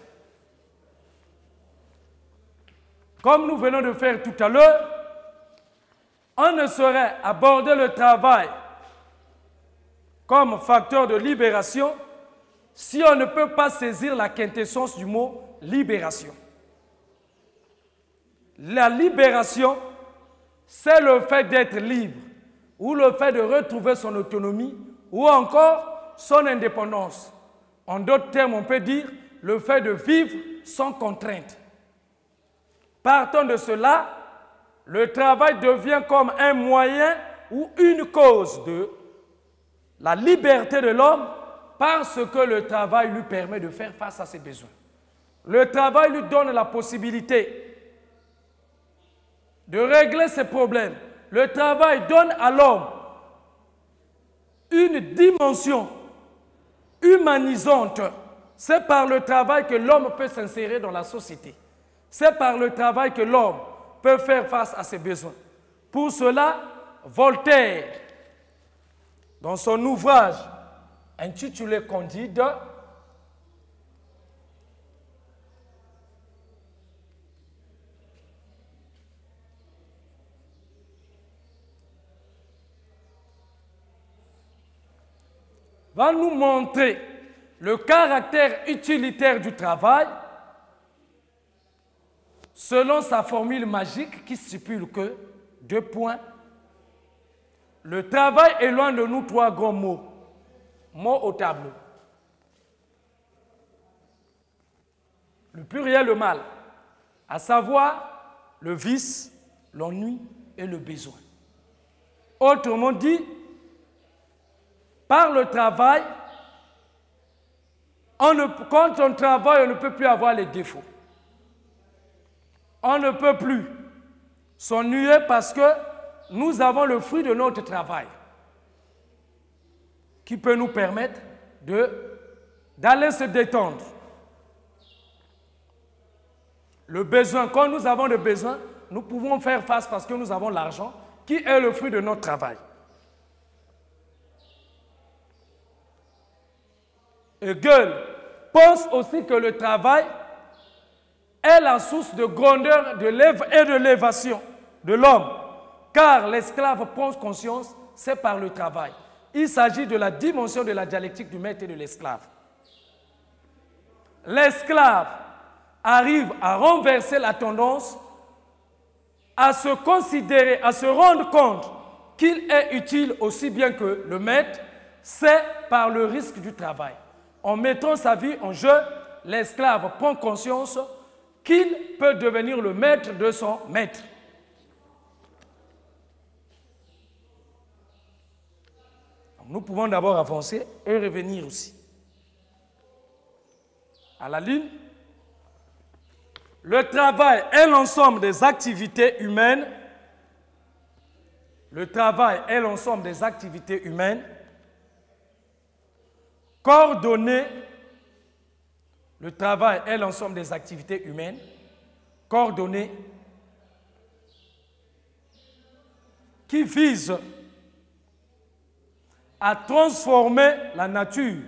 Speaker 1: Comme nous venons de faire tout à l'heure, on ne saurait aborder le travail comme facteur de libération si on ne peut pas saisir la quintessence du mot libération. La libération, c'est le fait d'être libre ou le fait de retrouver son autonomie ou encore son indépendance. En d'autres termes, on peut dire le fait de vivre sans contrainte. Partant de cela, le travail devient comme un moyen ou une cause de la liberté de l'homme parce que le travail lui permet de faire face à ses besoins. Le travail lui donne la possibilité de régler ses problèmes. Le travail donne à l'homme une dimension humanisante. C'est par le travail que l'homme peut s'insérer dans la société. C'est par le travail que l'homme peut faire face à ses besoins. Pour cela, Voltaire, dans son ouvrage intitulé Candide, va nous montrer le caractère utilitaire du travail selon sa formule magique qui stipule que, 2 points, le travail éloigne de nous 3 grands mots. Mots au tableau. Le pluriel, le mal, à savoir le vice, l'ennui et le besoin. Autrement dit, par le travail, quand on travaille, on ne peut plus avoir les défauts. On ne peut plus s'ennuyer parce que nous avons le fruit de notre travail qui peut nous permettre d'aller se détendre. Le besoin, quand nous avons le besoin, nous pouvons faire face parce que nous avons l'argent qui est le fruit de notre travail. Hegel pense aussi que le travail est la source de grandeur et de l'élévation de l'homme, car l'esclave prend conscience, c'est par le travail. Il s'agit de la dimension de la dialectique du maître et de l'esclave. L'esclave arrive à renverser la tendance à se considérer, à se rendre compte qu'il est utile aussi bien que le maître, c'est par le risque du travail. En mettant sa vie en jeu, l'esclave prend conscience qu'il peut devenir le maître de son maître. Nous pouvons d'abord avancer et revenir aussi. À la ligne, le travail est l'ensemble des activités humaines. Le travail est l'ensemble des activités humaines coordonnées. Le travail est l'ensemble des activités humaines coordonnées qui visent à transformer la nature,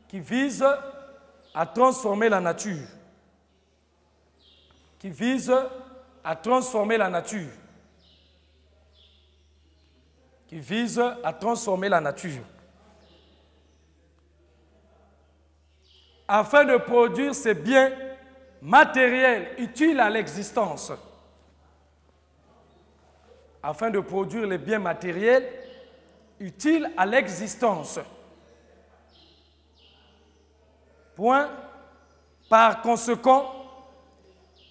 Speaker 1: qui vise à transformer la nature, qui vise à transformer la nature, qui vise à transformer la nature, afin de produire ces biens matériels utiles à l'existence, afin de produire les biens matériels utiles à l'existence. Point. Par conséquent,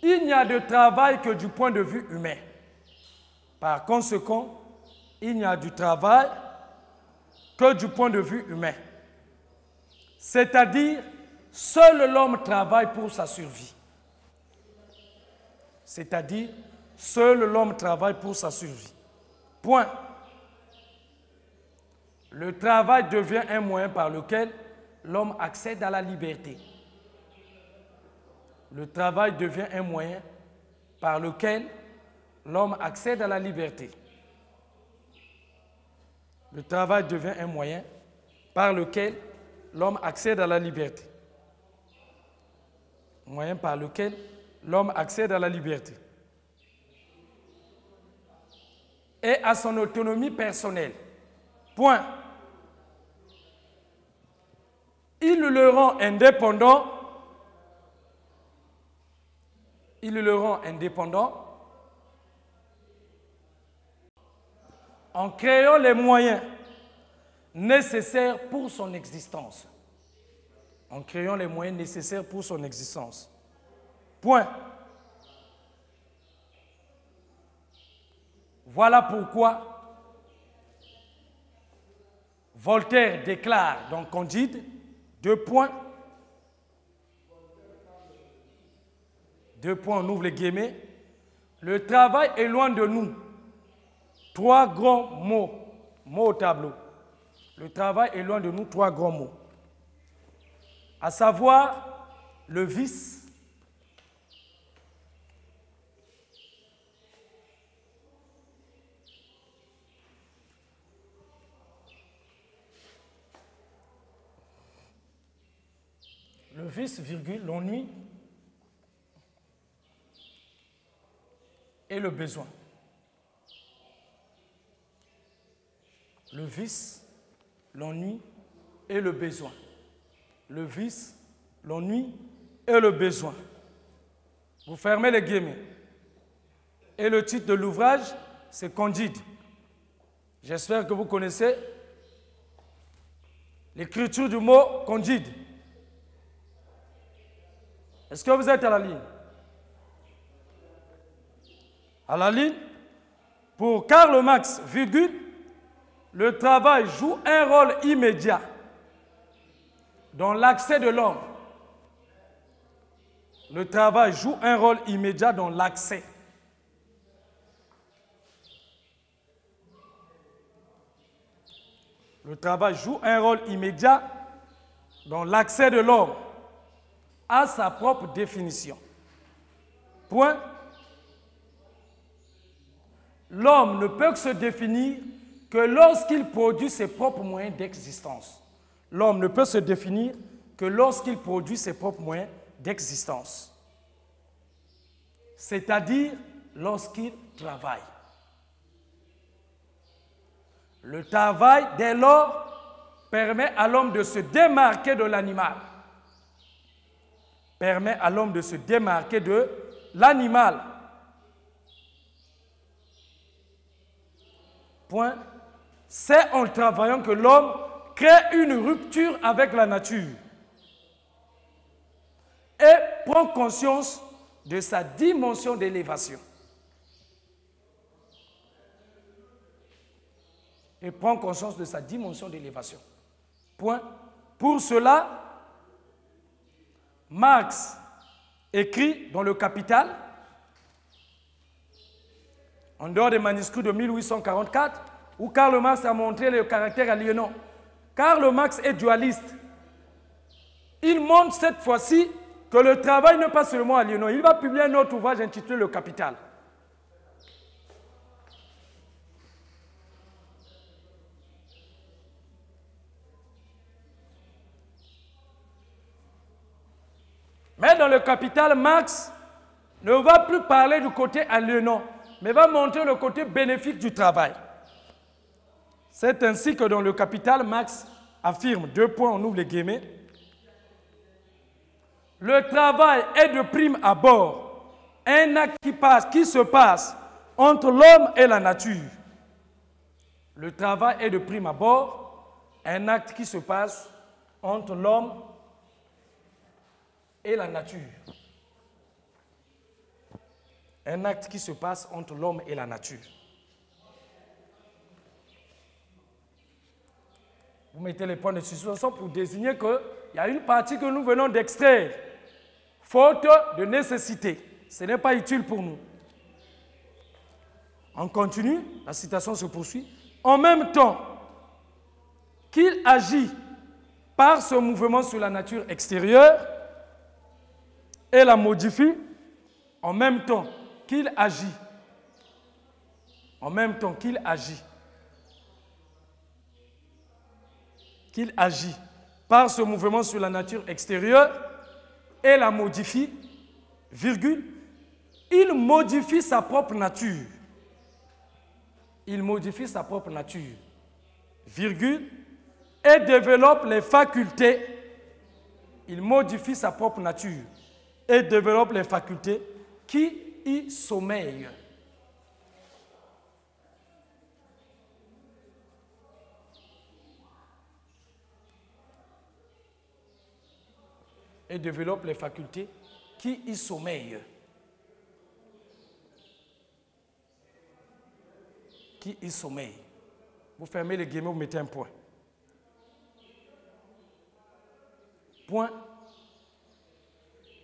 Speaker 1: il n'y a de travail que du point de vue humain. Par conséquent, il n'y a du travail que du point de vue humain. C'est-à-dire, seul l'homme travaille pour sa survie. C'est-à-dire, seul l'homme travaille pour sa survie. Point. Le travail devient un moyen par lequel l'homme accède à la liberté. Le travail devient un moyen par lequel l'homme accède à la liberté. Le travail devient un moyen par lequel l'homme accède à la liberté. Moyen par lequel l'homme accède à la liberté. Et à son autonomie personnelle. Point. Il le rend indépendant. Il le rend indépendant en créant les moyens nécessaires pour son existence. En créant les moyens nécessaires pour son existence. Point. Voilà pourquoi Voltaire déclare dans Candide, deux points, on ouvre les guillemets, le travail est loin de nous. Trois grands mots, mots au tableau. Le travail est loin de nous, trois grands mots. À savoir le vice, virgule, l'ennui et le besoin. Le vice, l'ennui et le besoin. Le vice, l'ennui et le besoin. Vous fermez les guillemets. Et le titre de l'ouvrage, c'est Candide. J'espère que vous connaissez l'écriture du mot Candide. Est-ce que vous êtes à la ligne? À la ligne, pour Karl Marx, virgule, le travail joue un rôle immédiat dans l'accès de l'homme. Le travail joue un rôle immédiat dans l'accès. Le travail joue un rôle immédiat dans l'accès de l'homme à sa propre définition. Point. L'homme ne peut que se définir que lorsqu'il produit ses propres moyens d'existence. L'homme ne peut se définir que lorsqu'il produit ses propres moyens d'existence. C'est-à-dire lorsqu'il travaille. Le travail, dès lors, permet à l'homme de se démarquer de l'animal. Permet à l'homme de se démarquer de l'animal. Point. C'est en travaillant que l'homme crée une rupture avec la nature et prend conscience de sa dimension d'élévation. Et prend conscience de sa dimension d'élévation. Point. Pour cela, Marx écrit dans le Capital, en dehors des manuscrits de 1844, où Karl Marx a montré le caractère aliénant. Karl Marx est dualiste. Il montre cette fois-ci que le travail n'est pas seulement aliénant. Il va publier un autre ouvrage intitulé Le Capital. Mais dans Le Capital, Marx ne va plus parler du côté aliénant, mais va montrer le côté bénéfique du travail. C'est ainsi que dans Le Capital, Marx affirme, deux points, on ouvre les guillemets, le travail est de prime abord un acte qui se passe entre l'homme et la nature. Le travail est de prime abord un acte qui se passe entre l'homme et la nature. Un acte qui se passe entre l'homme et la nature. Vous mettez les points de suspension pour désigner qu'il y a une partie que nous venons d'extraire, faute de nécessité. Ce n'est pas utile pour nous. On continue, la citation se poursuit. En même temps qu'il agit par ce mouvement sur la nature extérieure et la modifie, en même temps qu'il agit, par ce mouvement sur la nature extérieure et la modifie, virgule, il modifie sa propre nature. Il modifie sa propre nature, virgule, et développe les facultés. Il modifie sa propre nature et développe les facultés qui y sommeillent. Et développe les facultés qui y sommeillent. Qui y sommeillent. Vous fermez les guillemets, vous mettez un point. Point.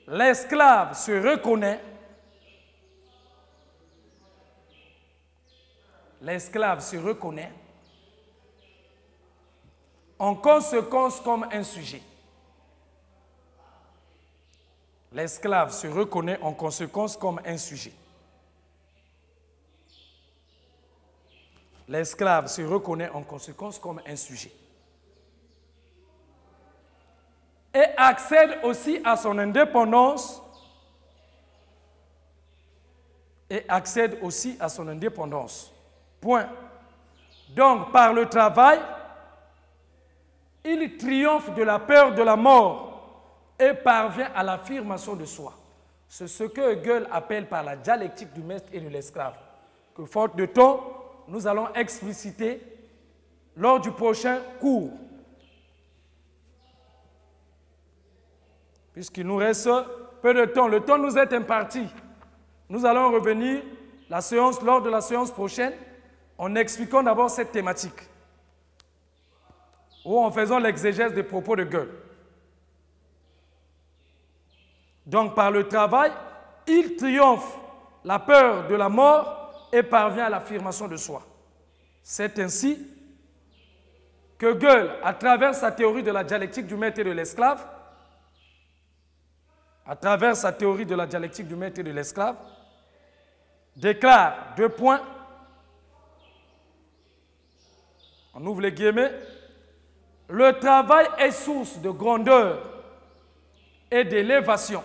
Speaker 1: L'esclave se reconnaît. L'esclave se reconnaît en conséquence comme un sujet. L'esclave se reconnaît en conséquence comme un sujet. L'esclave se reconnaît en conséquence comme un sujet. Et accède aussi à son indépendance. Et accède aussi à son indépendance. Point. Donc, par le travail, il triomphe de la peur de la mort et parvient à l'affirmation de soi. C'est ce que Hegel appelle par la dialectique du maître et de l'esclave, que faute de temps, nous allons expliciter lors du prochain cours. Puisqu'il nous reste peu de temps, le temps nous est imparti. Nous allons revenir lors de la séance prochaine en expliquant d'abord cette thématique ou en faisant l'exégèse des propos de Hegel. Donc, par le travail, il triomphe la peur de la mort et parvient à l'affirmation de soi. C'est ainsi que Hegel, à travers sa théorie de la dialectique du maître et de l'esclave, déclare, deux points, on ouvre les guillemets, le travail est source de grandeur et d'élévation.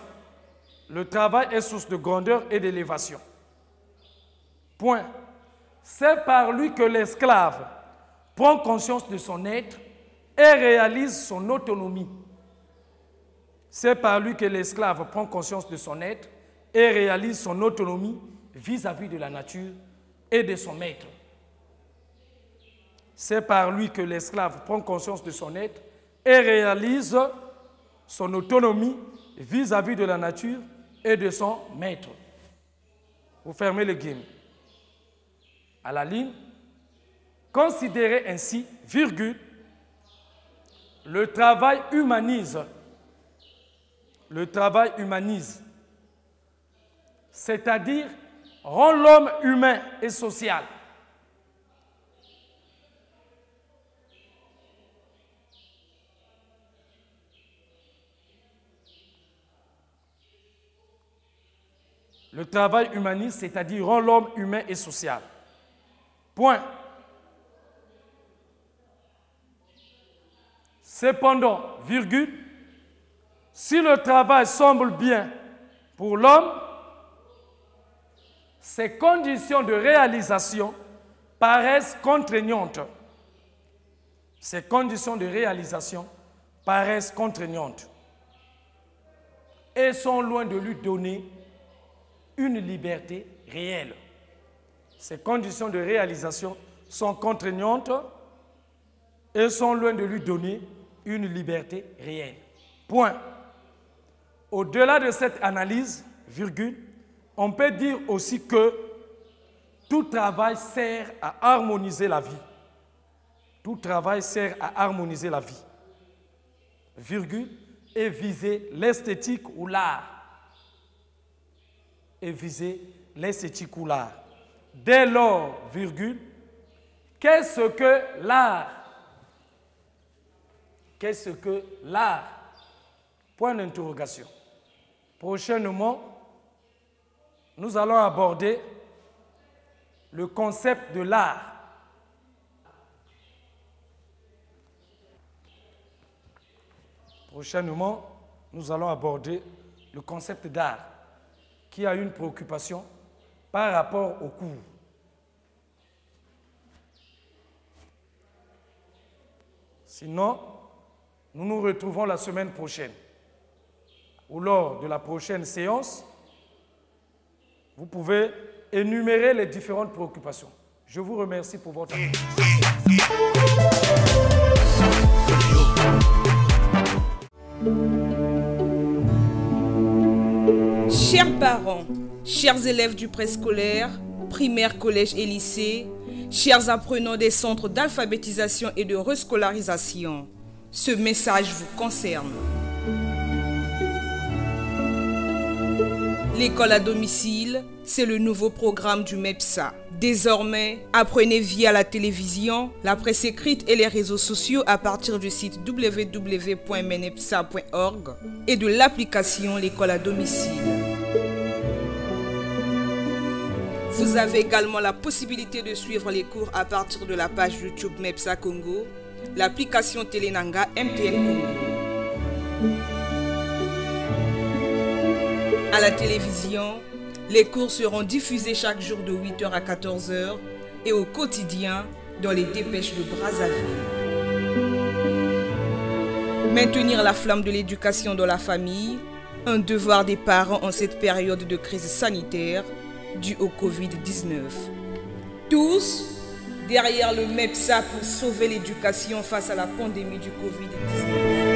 Speaker 1: Le travail est source de grandeur et d'élévation. Point. C'est par lui que l'esclave prend conscience de son être et réalise son autonomie. C'est par lui que l'esclave prend conscience de son être et réalise son autonomie vis-à-vis de la nature et de son maître. C'est par lui que l'esclave prend conscience de son être et réalise son autonomie vis-à-vis de la nature et de son maître. Vous fermez les guillemets. À la ligne, considérez ainsi, virgule, le travail humanise. Le travail humanise, c'est-à-dire rend l'homme humain et social. Le travail humaniste, c'est-à-dire rend l'homme humain et social. Point. Cependant, virgule, si le travail semble bien pour l'homme, ses conditions de réalisation paraissent contraignantes. Ces conditions de réalisation paraissent contraignantes et sont loin de lui donner une liberté réelle. Ces conditions de réalisation sont contraignantes et sont loin de lui donner une liberté réelle. Point. Au-delà de cette analyse, virgule, on peut dire aussi que tout travail sert à harmoniser la vie. Tout travail sert à harmoniser la vie. Virgule, et viser l'esthétique ou l'art. Et viser l'esthétique ou l'art. Dès lors, virgule, qu'est-ce que l'art? Qu'est-ce que l'art? Point d'interrogation. Prochainement, nous allons aborder le concept de l'art. Prochainement, nous allons aborder le concept d'art qui a une préoccupation par rapport au cours. Sinon, nous nous retrouvons la semaine prochaine ou lors de la prochaine séance, vous pouvez énumérer les différentes préoccupations. Je vous remercie pour votre attention.
Speaker 2: Chers parents, chers élèves du préscolaire, primaire, collège et lycée, chers apprenants des centres d'alphabétisation et de rescolarisation, ce message vous concerne. L'école à domicile, c'est le nouveau programme du MEPSA. Désormais, apprenez via la télévision, la presse écrite et les réseaux sociaux à partir du site www.menepsa.org et de l'application L'école à domicile. Vous avez également la possibilité de suivre les cours à partir de la page YouTube MEPSA Congo, l'application Télénanga MTN Congo. À la télévision, les cours seront diffusés chaque jour de 8h à 14h et au quotidien dans les dépêches de Brazzaville. Maintenir la flamme de l'éducation dans la famille, un devoir des parents en cette période de crise sanitaire due au Covid-19. Tous derrière le MEPSA pour sauver l'éducation face à la pandémie du Covid-19.